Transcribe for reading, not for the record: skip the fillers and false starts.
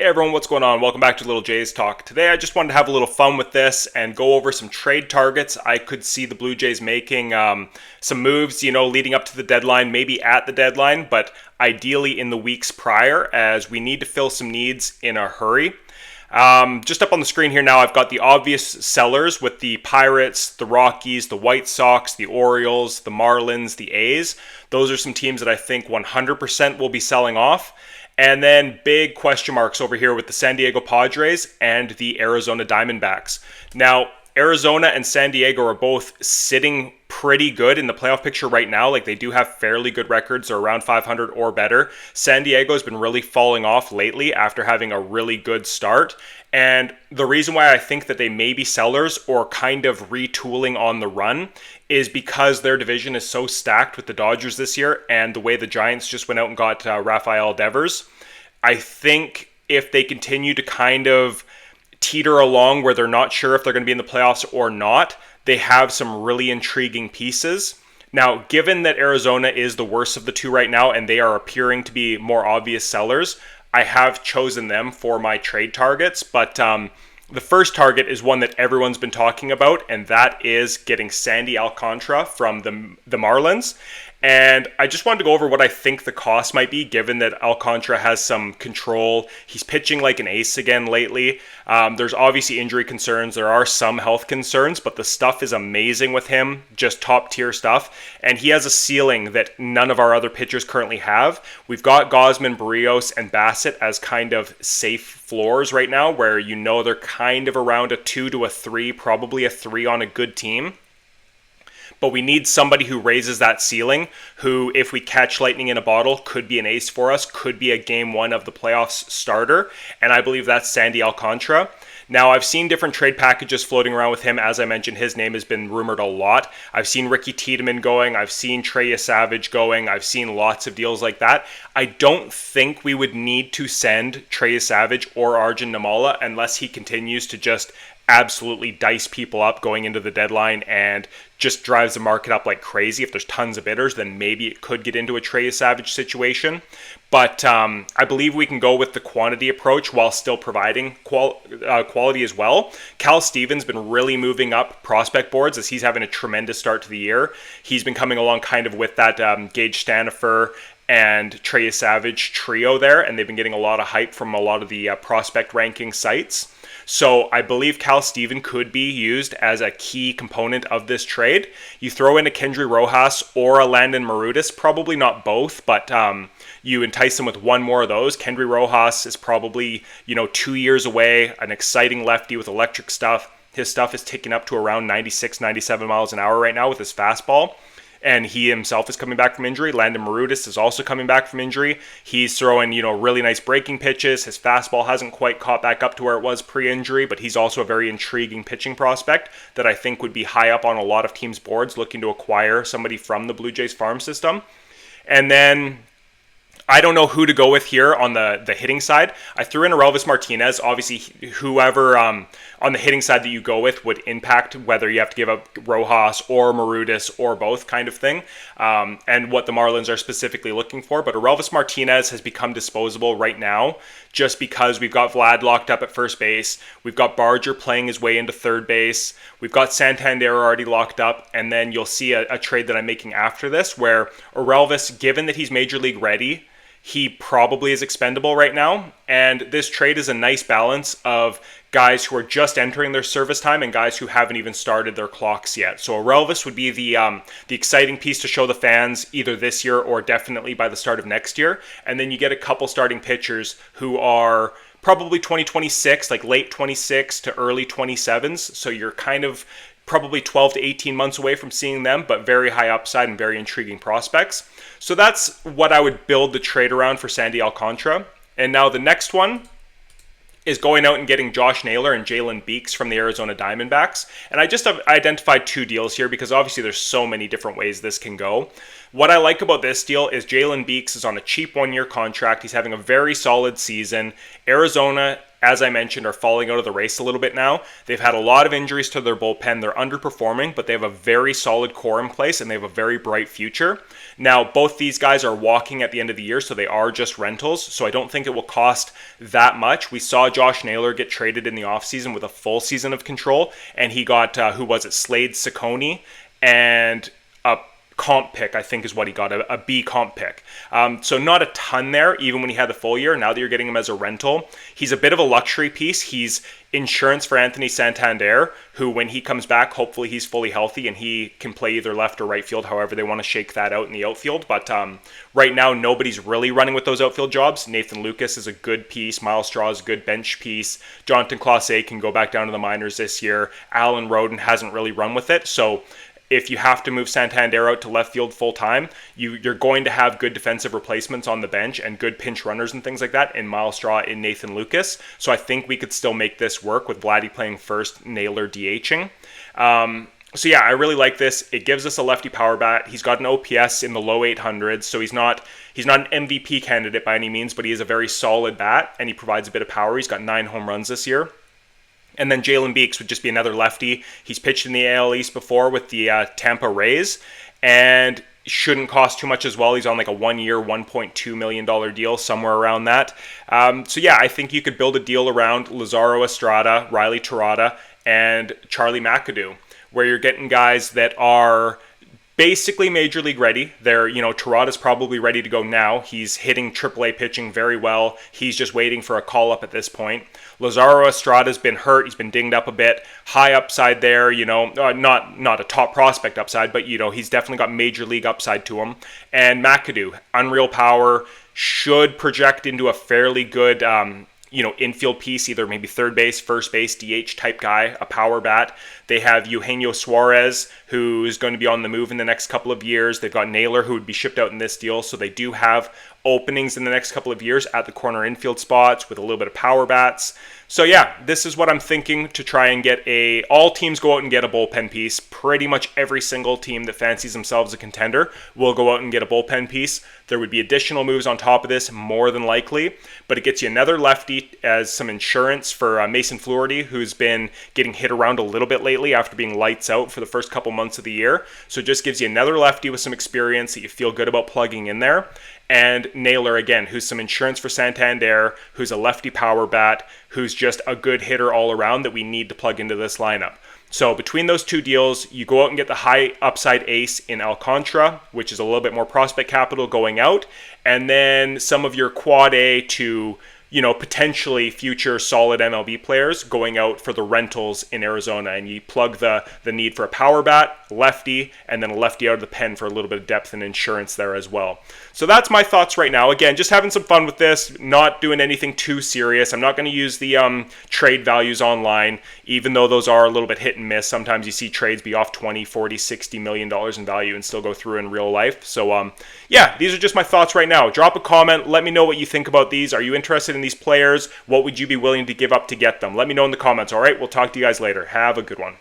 Everyone, what's going on? Welcome back to Little Jays Talk. Today I just wanted to have a little fun with this and go over some trade targets I could see the Blue Jays making, some moves, leading up to the deadline, maybe at the deadline, but ideally in the weeks prior, as we need to fill some needs in a hurry. Just up on the screen here now, I've got the obvious sellers with the Pirates, the Rockies, the White Sox, the Orioles, the Marlins, the A's. Those are some teams that I think 100% will be selling off. And then big question marks over here with the San Diego Padres and the Arizona Diamondbacks. Now, Arizona and San Diego are both sitting pretty good in the playoff picture right now. Like, they do have fairly good records. They're around 500 or better. San Diego has been really falling off lately after having a really good start. And the reason why I think that they may be sellers or kind of retooling on the run is because their division is so stacked with the Dodgers this year, and the way the Giants just went out and got Rafael Devers. I think if they continue to kind of teeter along where they're not sure if they're going to be in the playoffs or not, they have some really intriguing pieces. Now, given that Arizona is the worst of the two right now and they are appearing to be more obvious sellers, I have chosen them for my trade targets, but the first target is one that everyone's been talking about, and that is getting Sandy Alcantara from the Marlins. And I just wanted to go over what I think the cost might be, given that Alcantara has some control. He's pitching like an ace again lately. There's obviously injury concerns. There are some health concerns, but the stuff is amazing with him, just top tier stuff. And he has a ceiling that none of our other pitchers currently have. We've got Gausman, Barrios, and Bassett as kind of safe floors right now, where they're kind of around a 2 to a 3, probably a 3 on a good team. But we need somebody who raises that ceiling, who, if we catch lightning in a bottle, could be an ace for us, could be a game one of the playoffs starter. And I believe that's Sandy Alcantara. Now, I've seen different trade packages floating around with him. As I mentioned, his name has been rumored a lot. I've seen Ricky Tiedemann going. I've seen Trey Savage going. I've seen lots of deals like that. I don't think we would need to send Trey Savage or Arjun Nimmala unless he continues to just absolutely dice people up going into the deadline and just drives the market up like crazy. If there's tons of bidders, then maybe it could get into a Trey Savage situation. But I believe we can go with the quantity approach while still providing quality as well. Cal Stevens been really moving up prospect boards as he's having a tremendous start to the year. He's been coming along kind of with that Gage Stanifer and Trey Savage trio there, and they've been getting a lot of hype from a lot of the prospect ranking sites. So I believe Cal Steven could be used as a key component of this trade. You throw in a Kendry Rojas or a Landon Marutis, probably not both, but you entice them with one more of those. Kendry Rojas is probably 2 years away, an exciting lefty with electric stuff. His stuff is ticking up to around 96, 97 miles an hour right now with his fastball. And he himself is coming back from injury. Landon Marutis is also coming back from injury. He's throwing, really nice breaking pitches. His fastball hasn't quite caught back up to where it was pre-injury, but he's also a very intriguing pitching prospect that I think would be high up on a lot of teams' boards looking to acquire somebody from the Blue Jays farm system. And then I don't know who to go with here on the hitting side. I threw in Aurelvis Martinez. Obviously, whoever on the hitting side that you go with would impact whether you have to give up Rojas or Marutis or both kind of thing, and what the Marlins are specifically looking for. But Aurelvis Martinez has become disposable right now just because we've got Vlad locked up at first base. We've got Barger playing his way into third base. We've got Santander already locked up. And then you'll see a trade that I'm making after this where Aurelvis, given that he's major league ready, he probably is expendable right now, and this trade is a nice balance of guys who are just entering their service time and guys who haven't even started their clocks yet. So Aurelvis would be the exciting piece to show the fans either this year or definitely by the start of next year, and then you get a couple starting pitchers who are probably 2026, like late 26 to early 27s, so you're kind of probably 12 to 18 months away from seeing them, but very high upside and very intriguing prospects. So that's what I would build the trade around for Sandy Alcantara. And now the next one is going out and getting Josh Naylor and Jalen Beeks from the Arizona Diamondbacks. And I just have identified two deals here because obviously there's so many different ways this can go. What I like about this deal is Jalen Beeks is on a cheap one-year contract. He's having a very solid season. Arizona as I mentioned, are falling out of the race a little bit now. They've had a lot of injuries to their bullpen. They're underperforming, but they have a very solid core in place and they have a very bright future. Now, both these guys are walking at the end of the year, so they are just rentals. So I don't think it will cost that much. We saw Josh Naylor get traded in the offseason with a full season of control, and he got, Slade Ciccone and a comp pick, I think is what he got, a B comp pick. So not a ton there, even when he had the full year. Now that you're getting him as a rental, he's a bit of a luxury piece. He's insurance for Anthony Santander, who when he comes back, hopefully he's fully healthy and he can play either left or right field, however they want to shake that out in the outfield. But right now, nobody's really running with those outfield jobs. Nathan Lucas is a good piece. Miles Straw is a good bench piece. Jonathan Clase can go back down to the minors this year. Alan Roden hasn't really run with it. So if you have to move Santander out to left field full time, you're going to have good defensive replacements on the bench and good pinch runners and things like that in Miles Straw and Nathan Lucas. So I think we could still make this work with Vladdy playing first, Naylor DHing. So yeah, I really like this. It gives us a lefty power bat. He's got an OPS in the low 800s, so he's not an MVP candidate by any means, but he is a very solid bat and he provides a bit of power. He's got 9 home runs this year. And then Jalen Beeks would just be another lefty. He's pitched in the AL East before with the Tampa Rays and shouldn't cost too much as well. He's on like a 1-year, $1.2 million deal, somewhere around that. So yeah, I think you could build a deal around Lazaro Estrada, Riley Terada, and Charlie McAdoo, where you're getting guys that are basically major league ready. Terada's probably ready to go now. He's hitting AAA pitching very well. He's just waiting for a call up at this point. Lazaro Estrada's been hurt. He's been dinged up a bit. High upside there, not a top prospect upside, but he's definitely got major league upside to him. And McAdoo, unreal power, should project into a fairly good infield piece, either maybe third base, first base, DH type guy, a power bat. They have Eugenio Suarez, who's going to be on the move in the next couple of years. They've got Naylor, who would be shipped out in this deal. So they do have openings in the next couple of years at the corner infield spots with a little bit of power bats. So yeah, this is what I'm thinking to try and get all teams go out and get a bullpen piece. Pretty much every single team that fancies themselves a contender will go out and get a bullpen piece. There would be additional moves on top of this, more than likely, but it gets you another lefty as some insurance for Mason Fluharty, who's been getting hit around a little bit lately after being lights out for the first couple months of the year. So it just gives you another lefty with some experience that you feel good about plugging in there. And Naylor, again, who's some insurance for Santander, who's a lefty power bat, who's just a good hitter all around that we need to plug into this lineup. So between those two deals, you go out and get the high upside ace in Alcantara, which is a little bit more prospect capital going out, and then some of your quad A to potentially future solid MLB players going out for the rentals in Arizona, and you plug the need for a power bat, lefty, and then a lefty out of the pen for a little bit of depth and insurance there as well. So that's my thoughts right now. Again, just having some fun with this, not doing anything too serious. I'm not going to use the trade values online, even though those are a little bit hit and miss. Sometimes you see trades be off 20, 40, 60 million dollars in value and still go through in real life. So yeah, these are just my thoughts right now. Drop a comment. Let me know what you think about these. Are you interested in these players? What would you be willing to give up to get them? Let me know in the comments, all right? We'll talk to you guys later. Have a good one.